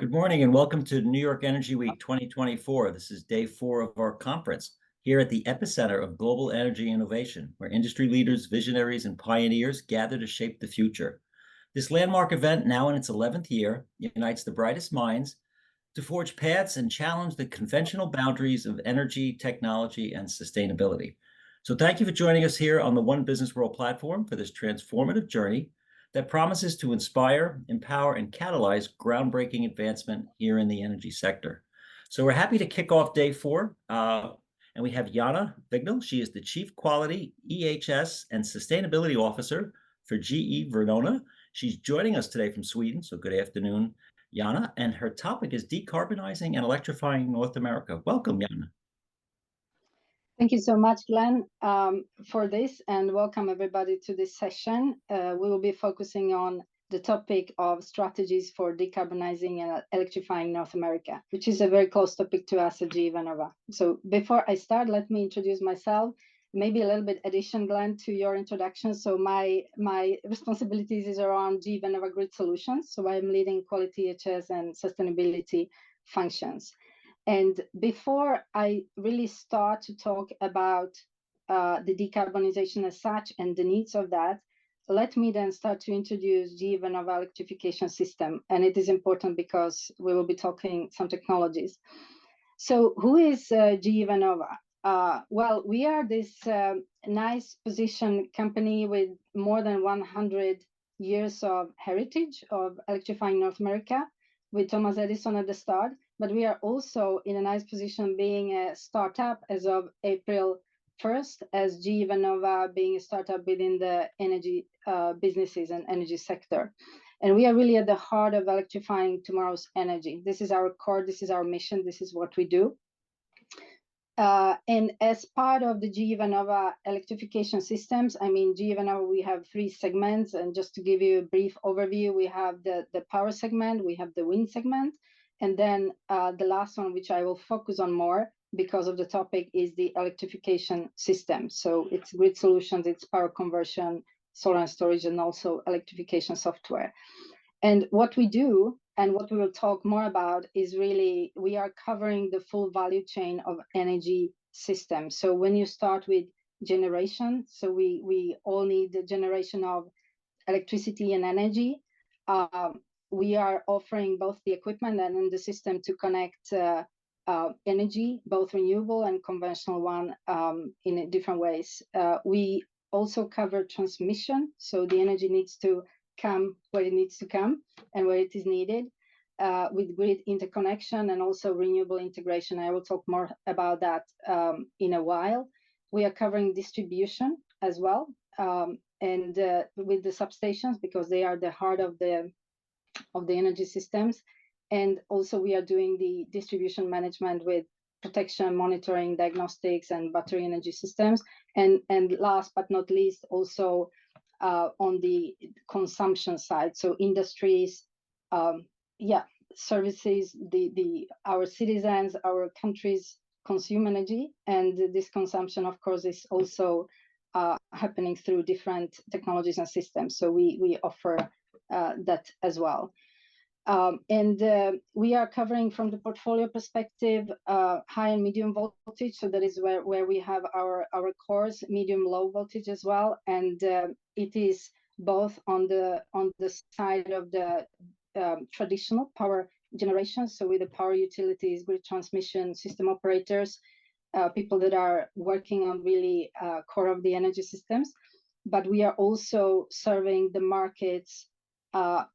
Good morning and welcome to New York Energy Week 2024. This is day 4 of our conference here at the epicenter of global energy innovation, where industry leaders, visionaries, and pioneers gather to shape the future. This landmark event, now in its 11th year, unites the brightest minds to forge paths and challenge the conventional boundaries of energy, technology, and sustainability. So thank you for joining us here on the One Business World platform for this transformative journey that promises to inspire, empower, and catalyze groundbreaking advancement here in the energy sector. So we're happy to kick off day 4, and we have Jana Wignell. She is the Chief Quality, EHS, and Sustainability Officer for GE Vernona. She's joining us today from Sweden, so good afternoon, Jana, and her topic is Decarbonizing and Electrifying North America. Welcome, Jana. Thank you so much, Glenn, for this, and welcome everybody to this session. We will be focusing on the topic of strategies for decarbonizing and electrifying North America, which is a very close topic to us at GE Vernova. So before I start, let me introduce myself, maybe a little bit addition, Glenn, to your introduction. So my responsibilities is around GE Vernova Grid Solutions. So I'm leading quality, EHS, and sustainability functions. And before I really start to talk about the decarbonization as such and the needs of that, let me then start to introduce GE Vernova electrification system. And it is important because we will be talking some technologies. So who is GE Vernova? Well, we are this nice position company with more than 100 years of heritage of electrifying North America, with Thomas Edison at the start. But we are also in a nice position being a startup as of April 1st, as GE Vernova being a startup within the energy businesses and energy sector. And we are really at the heart of electrifying tomorrow's energy. This is our core, this is our mission, this is what we do. And as part of the GE Vernova electrification systems, GE Vernova, we have 3 segments. And just to give you a brief overview, we have the power segment, we have the wind segment, and then the last one, which I will focus on more because of the topic, is the electrification system. So it's grid solutions, it's power conversion, solar and storage, and also electrification software. And what we do, and what we will talk more about, is really we are covering the full value chain of energy systems. So when you start with generation, so we all need the generation of electricity and energy. We are offering both the equipment and the system to connect energy, both renewable and conventional one, in different ways. We also cover transmission, so the energy needs to come where it needs to come and where it is needed, with grid interconnection and also renewable integration. I will talk more about that in a while. We are covering distribution as well, and with the substations, because they are the heart of the energy systems. And also we are doing the distribution management with protection, monitoring, diagnostics, and battery energy systems. And last but not least, also on the consumption side, so industries, services, our citizens, our countries consume energy, and this consumption, of course, is also happening through different technologies and systems. So we offer that as well. And we are covering, from the portfolio perspective, high and medium voltage. So that is where we have our cores, medium low voltage as well. And it is both on the side of the traditional power generation, so with the power utilities, grid transmission system operators, people that are working on really core of the energy systems. But we are also serving the markets,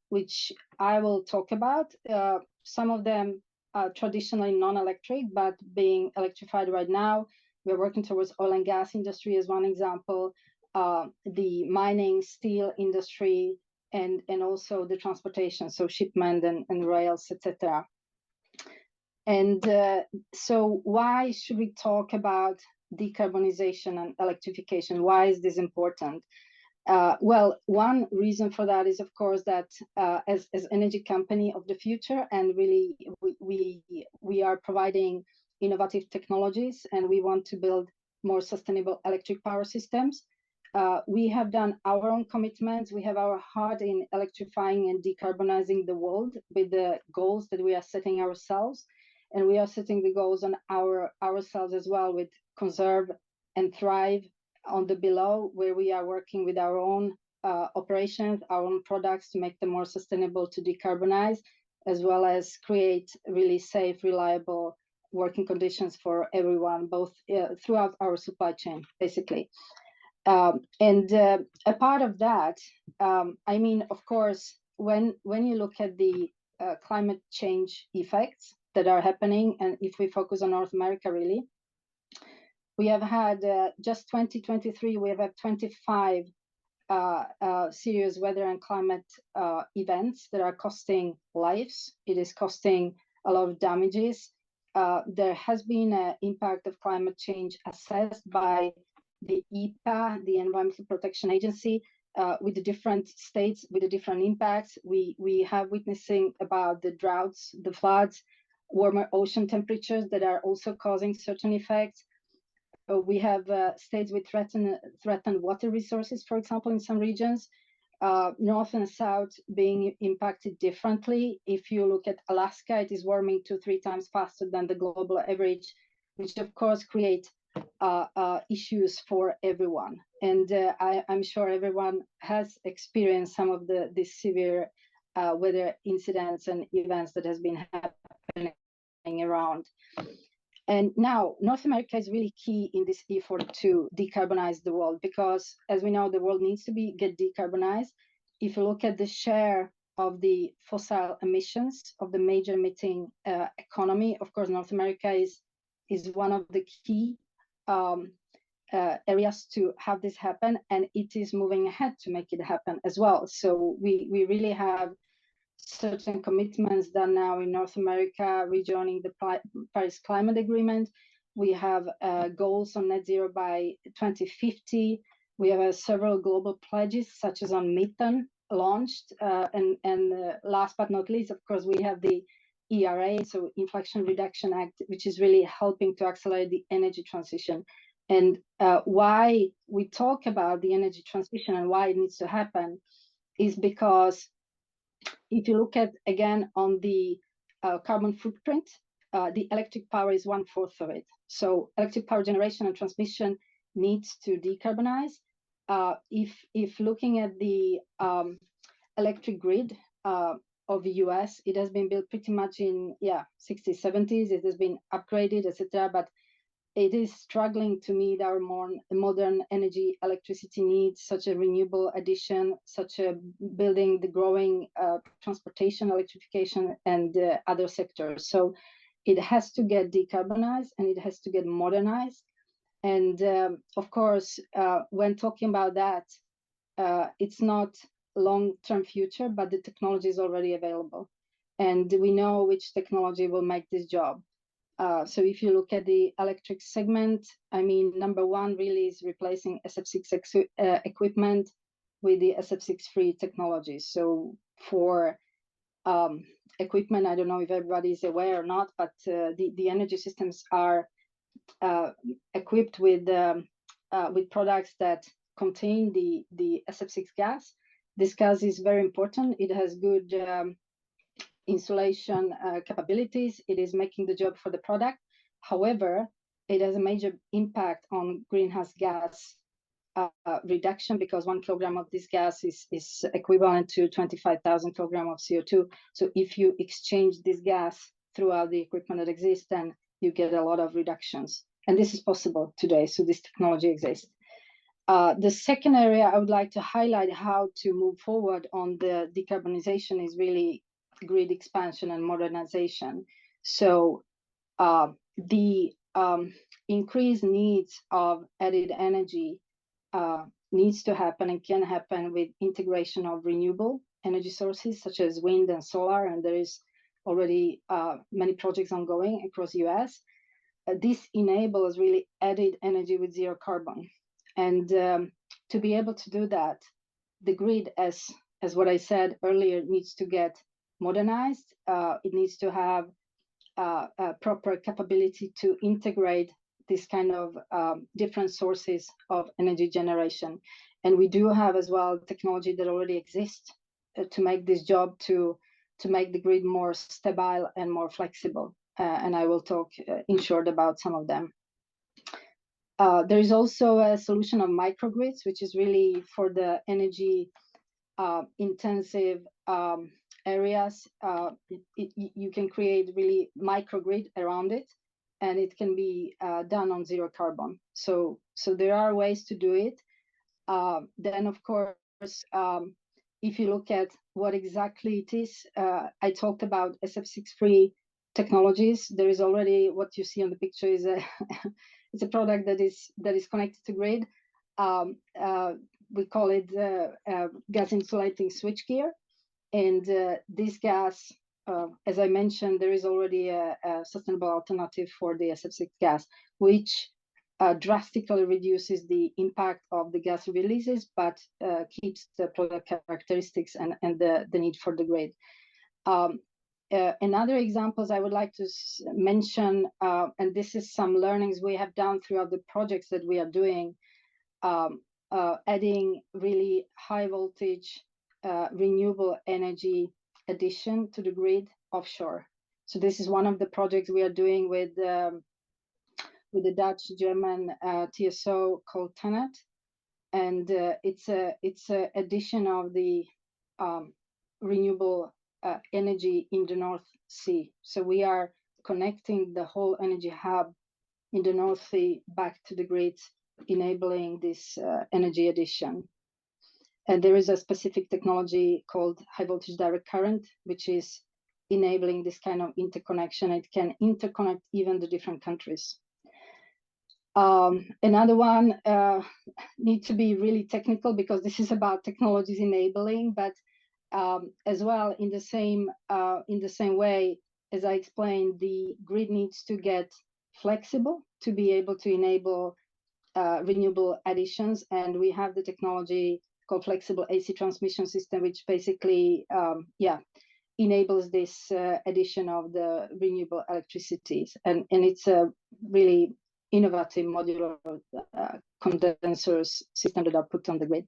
which I will talk about. Some of them are traditionally non-electric, but being electrified right now. We're working towards oil and gas industry as one example, the mining, steel industry, and also the transportation, so shipment and rails, etc. And so why should we talk about decarbonization and electrification? Why is this important? Well, one reason for that is, of course, that as energy company of the future, and really we are providing innovative technologies, and we want to build more sustainable electric power systems. we have done our own commitments. We have our heart in electrifying and decarbonizing the world with the goals that we are setting ourselves. And we are setting the goals on ourselves as well, with conserve and thrive on the below, where we are working with our own operations, our own products to make them more sustainable, to decarbonize, as well as create really safe, reliable working conditions for everyone, both throughout our supply chain, basically. And a part of that, I mean, of course, when you look at the climate change effects that are happening, and if we focus on North America, really, we have had just 2023, we have had 25 serious weather and climate events that are costing lives. It is costing a lot of damages. There has been an impact of climate change assessed by the EPA, the Environmental Protection Agency, with the different states, with the different impacts. We have witnessing about the droughts, the floods, warmer ocean temperatures that are also causing certain effects. We have states with threatened water resources, for example, in some regions. North and South being impacted differently. If you look at Alaska, it is warming 2-3 times faster than the global average, which of course create issues for everyone. And I'm sure everyone has experienced some of these severe weather incidents and events that has been happening around. And now North America is really key in this effort to decarbonize the world, because as we know, the world needs to get decarbonized. If you look at the share of the fossil emissions of the major emitting economy, of course, North America is one of the key areas to have this happen, and it is moving ahead to make it happen as well. So we really have certain commitments done now in North America, rejoining the Paris Climate Agreement. We have goals on net zero by 2050. We have several global pledges, such as on methane, launched. And last but not least, of course, we have the ERA, so Inflation Reduction Act, which is really helping to accelerate the energy transition. And why we talk about the energy transition and why it needs to happen is because if you look at, again, on the carbon footprint, the electric power is 1/4 of it. So electric power generation and transmission needs to decarbonize. If looking at the electric grid of the US, it has been built pretty much in 60s, 70s. It has been upgraded, etc. But it is struggling to meet our more modern energy electricity needs, such a renewable addition, such a building the growing transportation, electrification, and other sectors. So it has to get decarbonized and it has to get modernized. And of course, when talking about that, it's not long-term future, but the technology is already available. And we know which technology will make this job. So if you look at the electric segment, I mean, number one really is replacing SF6 equipment with the SF6-free technology. So for equipment, I don't know if everybody is aware or not, but the energy systems are equipped with products that contain the SF6 gas. This gas is very important. It has good insulation capabilities. It is making the job for the product. However, it has a major impact on greenhouse gas reduction, because 1 kilogram of this gas is equivalent to 25,000 kilograms of CO2. So if you exchange this gas throughout the equipment that exists, then you get a lot of reductions. And this is possible today, so this technology exists. The second area I would like to highlight how to move forward on the decarbonization is really grid expansion and modernization. So the increased needs of added energy needs to happen and can happen with integration of renewable energy sources such as wind and solar, and there is already many projects ongoing across the US. This enables really added energy with zero carbon. And to be able to do that, the grid, as what I said earlier, needs to get modernized. It needs to have a proper capability to integrate this kind of different sources of energy generation. And we do have as well technology that already exists to make this job, to make the grid more stable and more flexible. And I will talk in short about some of them. There is also a solution of microgrids, which is really for the energy intensive areas. You can create really microgrid around it, and it can be done on zero carbon. So there are ways to do it. Then, of course, if you look at what exactly it is, I talked about SF6-free technologies. There is already, what you see on the picture is a it's a product that is connected to grid. We call it gas insulating switchgear, and this gas, as I mentioned, there is already a sustainable alternative for the SF6 gas, which drastically reduces the impact of the gas releases, but keeps the product characteristics and the need for the grid. Another examples I would like to mention, and this is some learnings we have done throughout the projects that we are doing, adding really high voltage renewable energy addition to the grid offshore. So this is one of the projects we are doing with the Dutch-German TSO called TenneT, and it's a addition of the renewable energy in the North Sea. So we are connecting the whole energy hub in the North Sea back to the grid, enabling this energy addition. And there is a specific technology called high voltage direct current, which is enabling this kind of interconnection. It can interconnect even the different countries. Another one needs to be really technical, because this is about technologies enabling, but as well in the same way as I explained, the grid needs to get flexible to be able to enable renewable additions, and we have the technology called flexible AC transmission system, which basically enables this addition of the renewable electricities, and it's a really innovative modular condensers system that are put on the grid.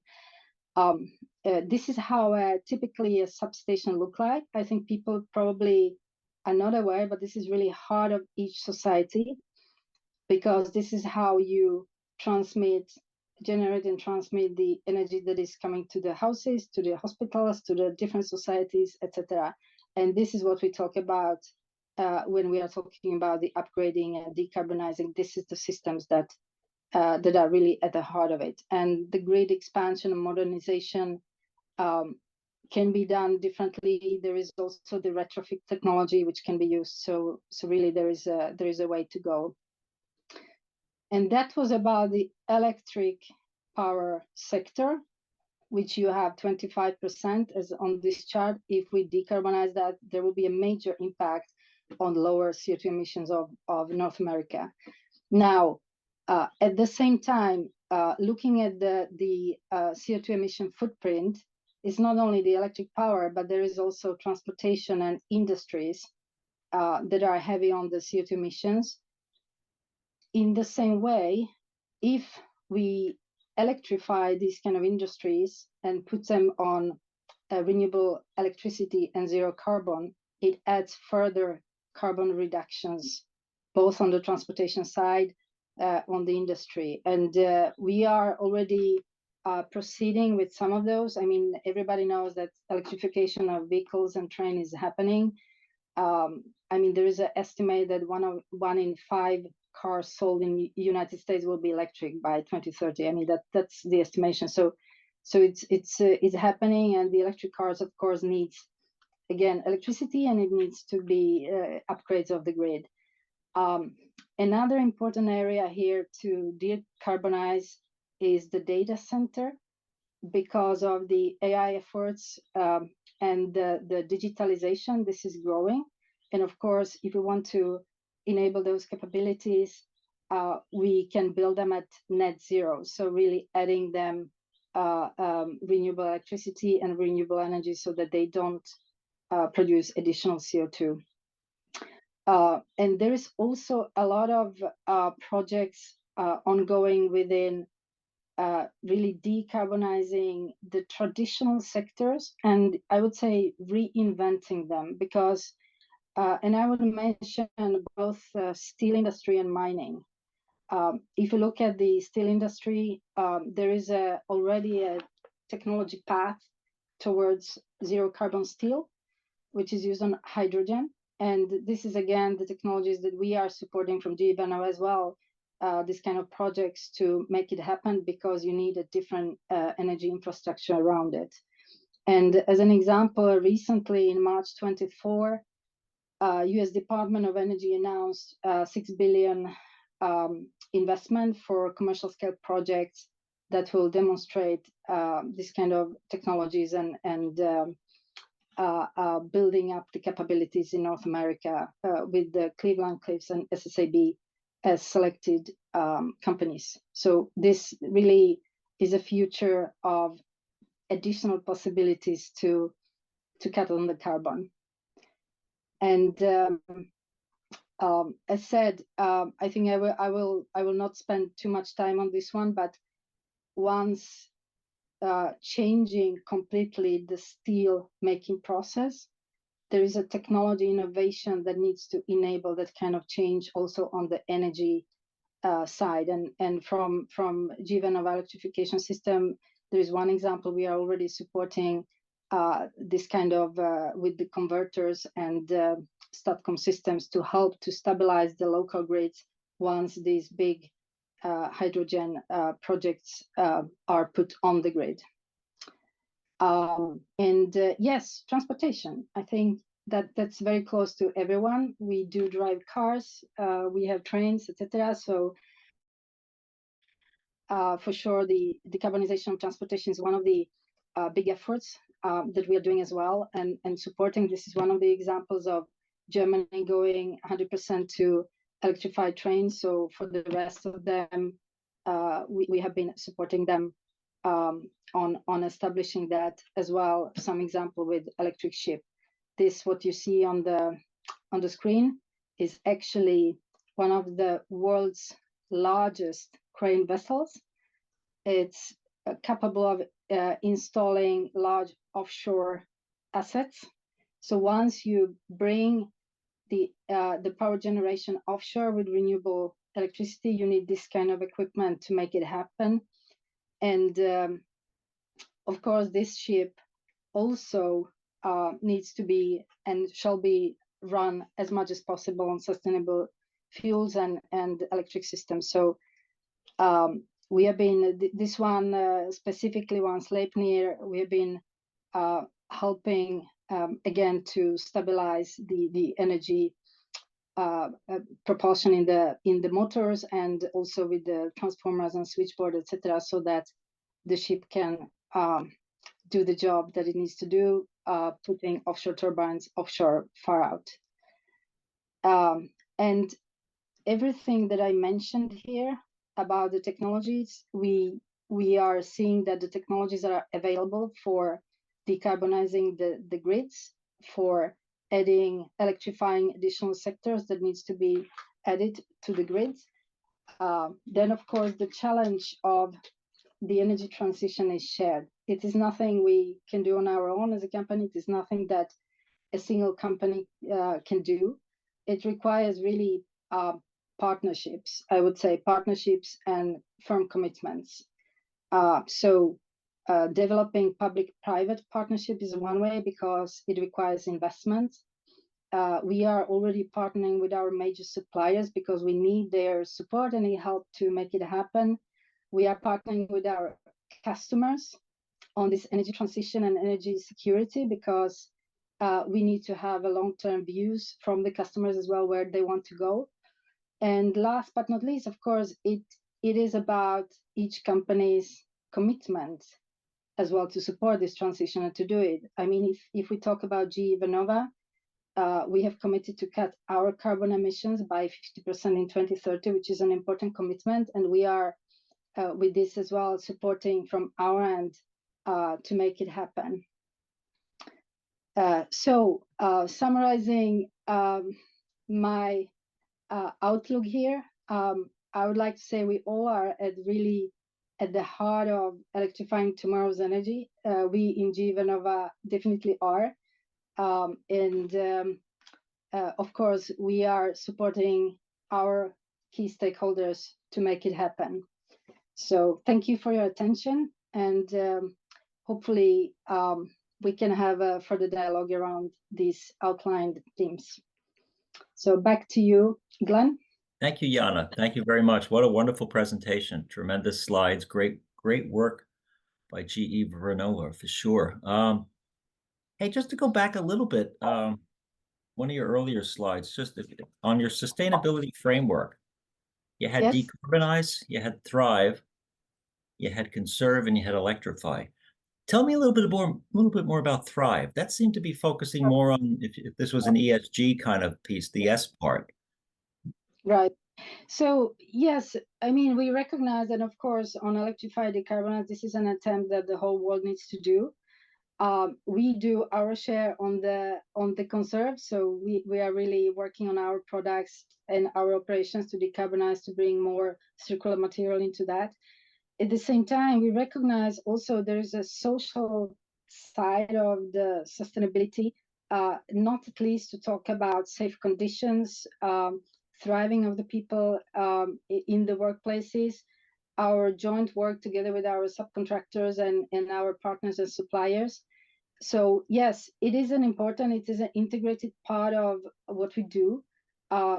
This is how typically a substation look like. I think people probably are not aware, but this is really heart of each society, because this is how you generate and transmit the energy that is coming to the houses, to the hospitals, to the different societies, etc. And this is what we talk about when we are talking about the upgrading and decarbonizing. This is the systems that are really at the heart of it. And the grid expansion and modernization can be done differently. There is also the retrofit technology which can be used. So really there is a way to go. And that was about the electric power sector, which you have 25% as on this chart. If we decarbonize that, there will be a major impact on lower CO2 emissions of North America. Now, at the same time, looking at the CO2 emission footprint, is not only the electric power, but there is also transportation and industries that are heavy on the CO2 emissions. In the same way, if we electrify these kind of industries and put them on renewable electricity and zero carbon, it adds further carbon reductions, both on the transportation side, on the industry. And we are already proceeding with some of those. I mean, everybody knows that electrification of vehicles and train is happening. I mean, there is an estimate that one in 5 cars sold in the United States will be electric by 2030. I mean, that's the estimation. So it's happening, and the electric cars, of course, needs, again, electricity, and it needs to be upgrades of the grid. Another important area here to decarbonize is the data center, because of the AI efforts and the digitalization. This is growing, and of course, if we want to enable those capabilities, we can build them at net zero. So really adding them renewable electricity and renewable energy so that they don't produce additional CO2. And there is also a lot of projects ongoing within really decarbonizing the traditional sectors, and I would say reinventing them, because, and I would mention both steel industry and mining. If you look at the steel industry, there is already a technology path towards zero carbon steel, which is used on hydrogen. And this is, again, the technologies that we are supporting from GE Vernova as well, this kind of projects to make it happen, because you need a different energy infrastructure around it. And as an example, recently in March 24, US Department of Energy announced $6 billion investment for commercial scale projects that will demonstrate this kind of technologies and building up the capabilities in North America with the Cleveland-Cliffs and SSAB as selected companies. So this really is a future of additional possibilities to cut on the carbon. And as said, I think I will not spend too much time on this one, but once changing completely the steel making process, there is a technology innovation that needs to enable that kind of change also on the energy side. And from GE Vernova electrification system, there is one example. We are already supporting this kind of with the converters and STATCOM systems to help to stabilize the local grids once these big hydrogen projects are put on the grid. Yes, transportation. I think that's very close to everyone. We do drive cars, we have trains, etc. So for sure, the decarbonization of transportation is one of the big efforts that we are doing as well, and supporting. This is one of the examples of Germany going 100% to electrified trains. So for the rest of them, we have been supporting them on establishing that as well. Some example with electric ship. This, what you see on the screen, is actually one of the world's largest crane vessels. It's capable of installing large offshore assets. So once you bring the power generation offshore with renewable electricity, you need this kind of equipment to make it happen. And of course, this ship also needs to be and shall be run as much as possible on sustainable fuels and electric systems. So we have been, this one specifically, one Sleipnir, we have been helping again to stabilize the energy propulsion in the motors, and also with the transformers and switchboard, etc., so that the ship can do the job that it needs to do, putting offshore turbines offshore far out. And everything that I mentioned here about the technologies, we are seeing that the technologies are available for decarbonizing the grids, for electrifying additional sectors that needs to be added to the grids. Then, of course, the challenge of the energy transition is shared. It is nothing we can do on our own as a company. It is nothing that a single company can do. It requires really partnerships, I would say, partnerships and firm commitments. So developing public-private partnership is one way, because it requires investment. We are already partnering with our major suppliers because we need their support and help to make it happen. We are partnering with our customers on this energy transition and energy security, because we need to have a long-term views from the customers as well, where they want to go. And last but not least, of course, it is about each company's commitment as well to support this transition and to do it. I mean, if we talk about GE Vernova, we have committed to cut our carbon emissions by 50% in 2030, which is an important commitment. And we are, with this as well, supporting from our end to make it happen. So summarizing my outlook here. I would like to say we all are at the heart of electrifying tomorrow's energy. We in GE Vernova definitely are. Of course, we are supporting our key stakeholders to make it happen. So thank you for your attention, and hopefully we can have a further dialogue around these outlined themes. So back to you, Glenn. Thank you, Jana. Thank you very much. What a wonderful presentation. Tremendous slides. Great work by GE Vernova for sure. Hey, just to go back a little bit, one of your earlier slides, just on your sustainability framework, you had Yes. decarbonize, you had thrive, you had conserve, and you had electrify. Tell me a little bit more about thrive. That seemed to be focusing more on if this was an ESG kind of piece, the S part. Right. So yes, I mean, we recognize that, of course, on electrify decarbonize, this is an attempt that the whole world needs to do. We do our share on the conserve, so we are really working on our products and our operations to decarbonize, to bring more circular material into that. At the same time, we recognize also there is a social side of the sustainability, not at least to talk about safe conditions, thriving of the people in the workplaces, our joint work together with our subcontractors and our partners and suppliers. So yes, it is an integrated part of what we do.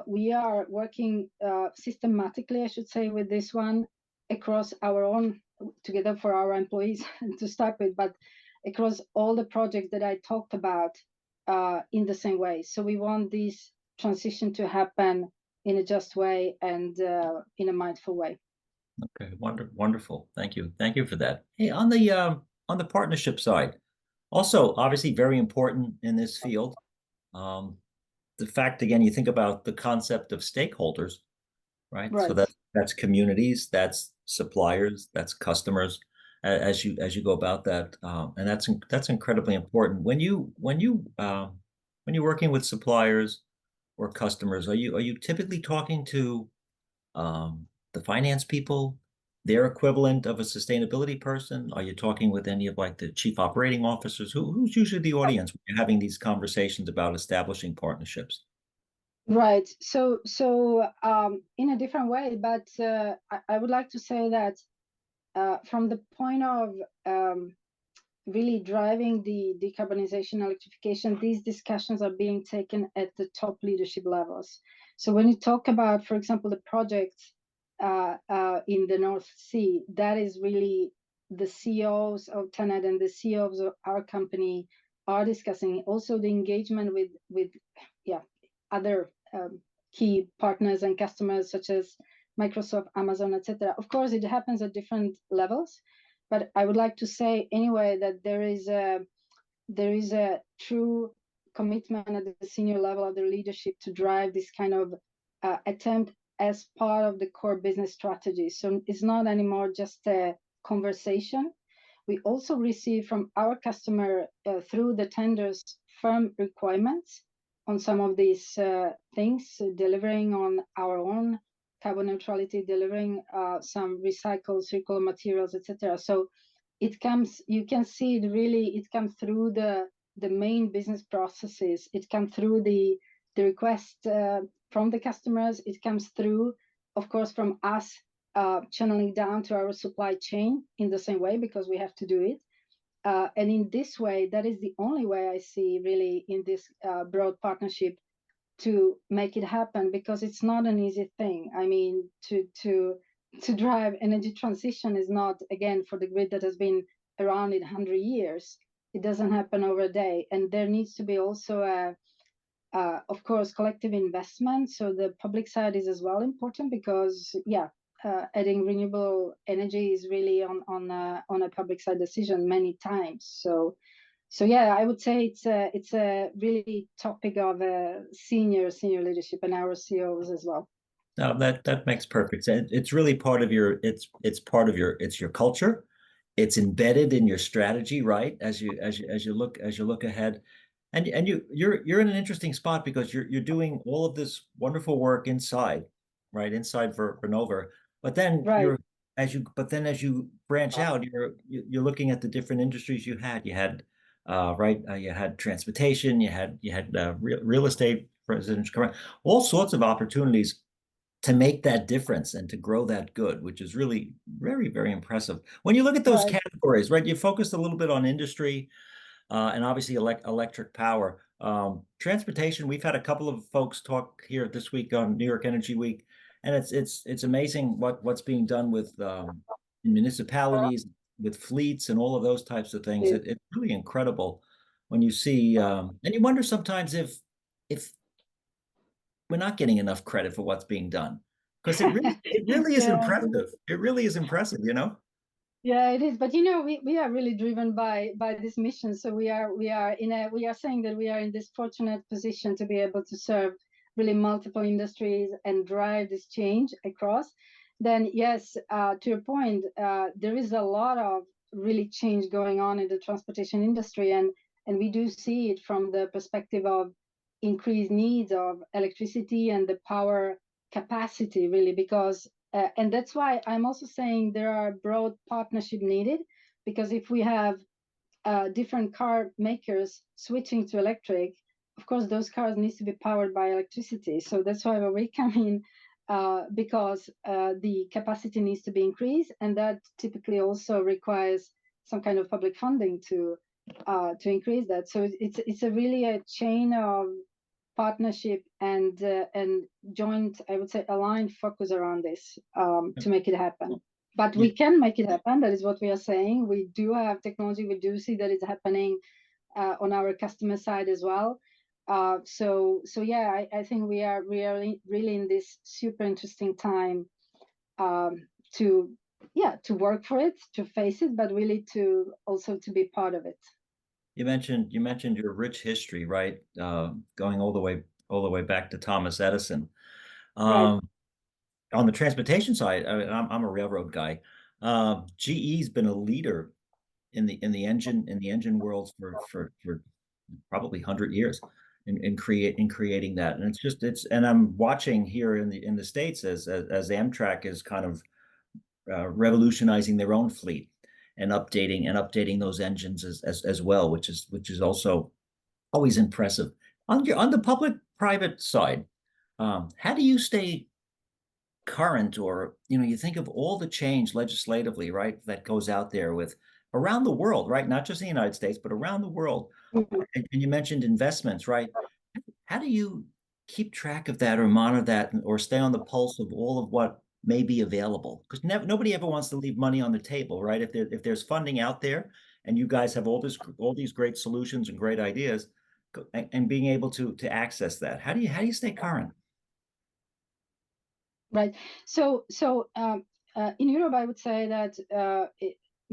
We are working systematically, I should say, with this one across our own, together for our employees to start with, but across all the projects that I talked about in the same way. So we want this transition to happen in a just way and in a mindful way. Okay, wonderful. Thank you for that. Hey, on the partnership side, also obviously very important in this field. The fact again, you think about the concept of stakeholders, right? So Right. that's communities, that's suppliers, that's customers, as you go about that, and that's incredibly important. When you're working with suppliers or customers, are you typically talking to the finance people, their equivalent of a sustainability person? Are you talking with any of like the chief operating officers? Who's usually the audience when you're having these conversations about establishing partnerships? Right. So in a different way, but I would like to say that from the point of really driving the decarbonization, electrification, these discussions are being taken at the top leadership levels. So when you talk about, for example, the projects in the North Sea, that is really the CEOs of TenneT and the CEOs of our company are discussing. Also, the engagement with other key partners and customers such as Microsoft, Amazon, etc. Of course, it happens at different levels, but I would like to say anyway that there is a true commitment at the senior level of the leadership to drive this kind of attempt as part of the core business strategy. So it's not anymore just a conversation. We also receive from our customer through the tenders firm requirements on some of these things, delivering on our own carbon neutrality, delivering some recycled circular materials, etc. So it comes, you can see it really, it comes through the main business processes. It comes through the request from the customers. It comes through, of course, from us channeling down to our supply chain in the same way, because we have to do it. And in this way, that is the only way I see really in this broad partnership to make it happen, because it's not an easy thing. I mean, to drive energy transition is not, again, for the grid that has been around in 100 years. It doesn't happen over a day, and there needs to be also of course, collective investment. So the public side is as well important, because adding renewable energy is really on a public side decision many times. So yeah, I would say it's a really topic of senior leadership and our CEOs as well. No, that makes perfect sense. It's really part of your it's your culture. It's embedded in your strategy, right? As you look ahead. And you're in an interesting spot because you're doing all of this wonderful work inside, right? Inside for Vernova. But then Right, as you branch out, you're looking at the different industries you had. You had right, you had transportation, you had real estate, residential, all sorts of opportunities to make that difference and to grow that good, which is really very, very impressive. When you look at those right. categories, right, you focused a little bit on industry and obviously electric power. Transportation, we've had a couple of folks talk here this week on New York Energy Week, and it's amazing what's being done with in municipalities, with fleets, and all of those types of things. Yeah. It's really incredible when you see, and you wonder sometimes if we're not getting enough credit for what's being done because it really is Yeah. impressive. It really is impressive, you know? Yeah, it is. But we are really driven by this mission. So we are saying that we are in this fortunate position to be able to serve really multiple industries and drive this change across. Then yes, to your point, there is a lot of really change going on in the transportation industry, and we do see it from the perspective of increased needs of electricity and the power capacity, really, because and that's why I'm also saying there are broad partnership needed, because if we have different car makers switching to electric, of course those cars need to be powered by electricity. So that's why we come in, because the capacity needs to be increased, and that typically also requires some kind of public funding to increase that. So it's a really a chain of partnership and joint, I would say, aligned focus around this to make it happen. But we You, can make it happen. That is what we are saying. We do have technology. We do see that it's happening on our customer side as well. So yeah, I think we are really in this super interesting time to to work for it, to face it, but really to also to be part of it. you mentioned your rich history, right? Going all the way back to Thomas Edison. Right. Um, on the transportation side, I'm a railroad guy. GE's been a leader in the engine world for probably 100 years in creating that, and and I'm watching here in the States as Amtrak is kind of revolutionizing their own fleet and updating those engines as well, which is also always impressive. On the public-private side, how do you stay current, or you think of all the change legislatively, right, that goes out there with around the world, right? Not just in the United States, but around the world. Mhm. And you mentioned investments, right? How do you keep track of that or monitor that or stay on the pulse of all of what may be available? Because nobody ever wants to leave money on the table, right? If there's funding out there and you guys have all these great solutions and great ideas, and being able to access that, how do you stay current? Right. So in Europe, I would say that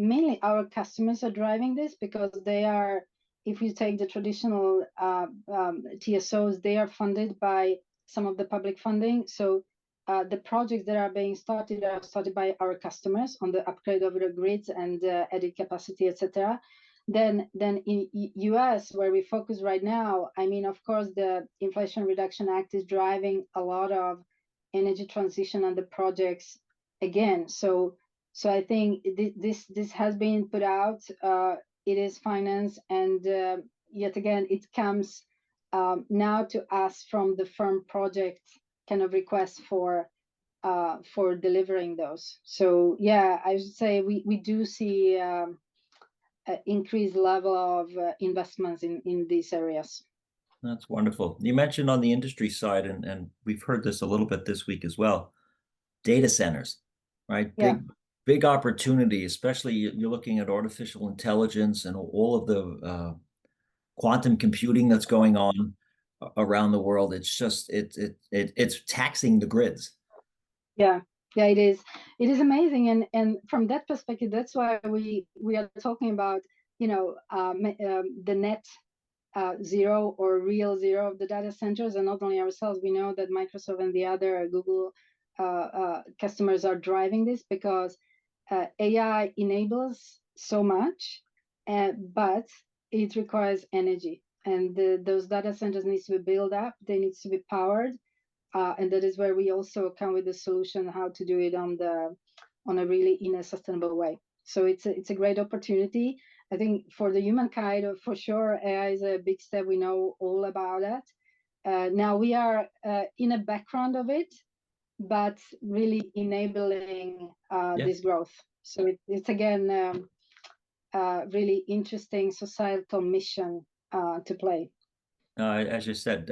mainly our customers are driving this, because they are, if you take the traditional TSOs, they are funded by some of the public funding. So the projects that are being started are started by our customers on the upgrade of the grids and added capacity, etc. Then in US, where we focus right now, I mean, of course, the Inflation Reduction Act is driving a lot of energy transition and the projects again. So I think this has been put out. It is financed, and yet again, it comes now to us from the firm project kind of request for delivering those. So yeah, I should say we do see an increased level of investments in these areas. That's wonderful. You mentioned on the industry side, and we've heard this a little bit this week as well, data centers, right? Yeah. Big opportunity, especially you're looking at artificial intelligence and all of the quantum computing that's going on around the world. It's just it's taxing the grids. Yeah, yeah, it is. It is amazing, and from that perspective, that's why we are talking about the net zero or real zero of the data centers, and not only ourselves. We know that Microsoft and the other Google customers are driving this, because AI enables so much, but it requires energy, and those data centers needs to be built up. They needs to be powered, and that is where we also come with the solution how to do it on a really in a sustainable way. So it's a great opportunity. I think for the humankind, for sure, AI is a big step. We know all about it. Now we are in a background of it, but really enabling this growth. So it's again really interesting societal mission to play. As you said,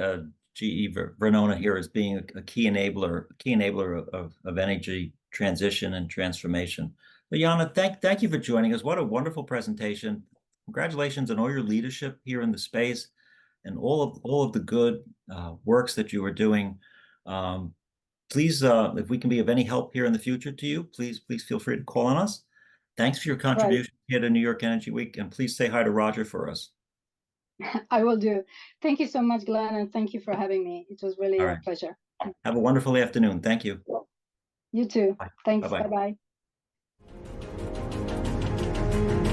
GE Vernona here is being a key enabler of energy transition and transformation. But Jana, thank you for joining us. What a wonderful presentation. Congratulations on all your leadership here in the space and all of the good works that you are doing. Please, if we can be of any help here in the future to you, please feel free to call on us. Thanks for your contribution here to New York Energy Week, and please say hi to Roger for us. I will do. Thank you so much, Glenn, and thank you for having me. It was really a pleasure. Have a wonderful afternoon. Thank you. You too. Bye. Thanks. Bye-bye. Bye-bye.